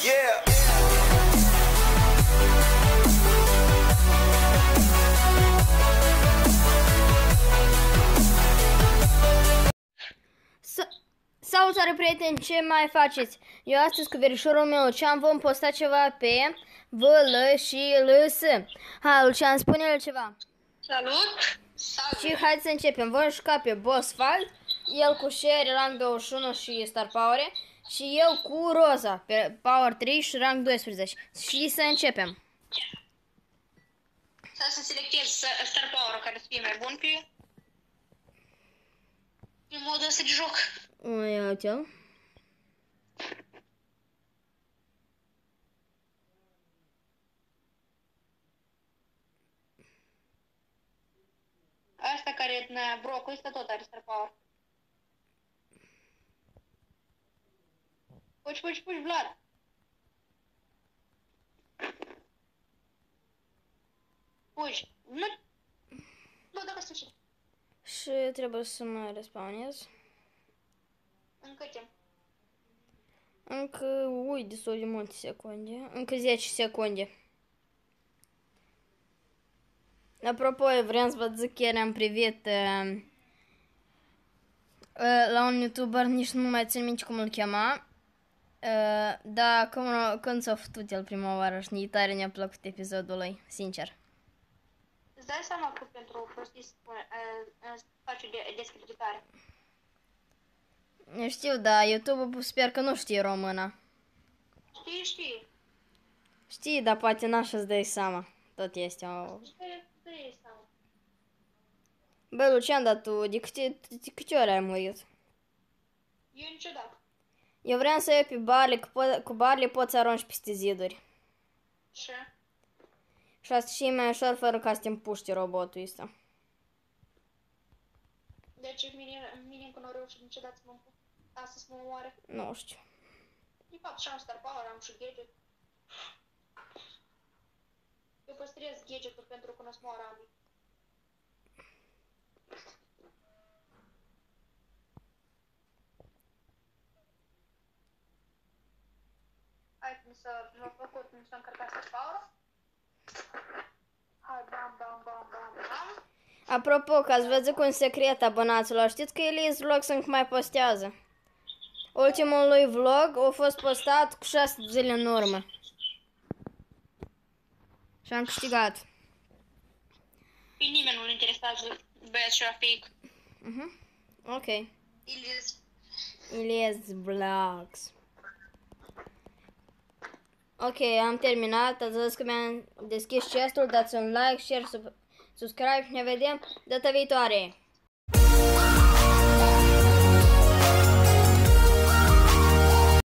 Yeah. Salutare prieteni, ce mai faceți? Eu astăzi cu verișorul meu Lucian vom posta ceva pe VL și LS. Hai Lucian, spune-le ceva. Salut! Salut! Și hai să începem. Vom juca pe Boss Fight, el cu Sherry rank 21 și Star Power și eu cu Rosa pe Power 3 și rank 12. Și să începem. Să selectez Star Power care să fie mai bun pe modul ăsta de joc. Ia uite-l. Asta care brocul ăsta tot are Star Power. Puci, Vlad! Puci! Nu, dacă sfârșit. Și trebuie să mă respawnez. Încă ce? Încă, ui, destul de multe secunde. Încă 10 secunde. Apropo, vreau să vă zic, chiar am privit la un youtuber, nici nu mai țin minte cum îl chema. Dar când s-a făcut el prima oară și tare ne-a plăcut episodul lui, sincer. Îți dai seama că pentru prostii să faci o descreditare. Știu, dar YouTube sper că nu știe română. Știi. Știi, dar poate n-așa-ți dai seama. Tot este o... Dai seama. Bă, Lucian, dar tu de câte ori ai murit? Eu niciodată. Eu vreau să iau pe Barley, că cu Barley poți să arunci peste ziduri. Ce? Și asta și e mai ușor fără ca să te împuște robotul ăsta. Deci mine încă nu reușit niciodată să mă împuște. Asta să mă omoare. Nu știu. De fapt și am Star Power, am și gadget. Eu păstrez gadget-ul pentru că nu o să moară ambii. Hai cum s-a făcut, cum s-a încărcat Star Power. Hai, bam. Apropo, că ați văzut un secret abonaților, știți că Elias Vlogs încă mai postează. Ultimul lui vlog a fost postat cu 6 zile în urmă. Și am câștigat. Pe nimeni nu-l interesează băiat și fake. Ok. Elias Vlogs. Ok, am terminat. Ați văzut că mi-am deschis chestul. Dați un like, share, subscribe și ne vedem data viitoare.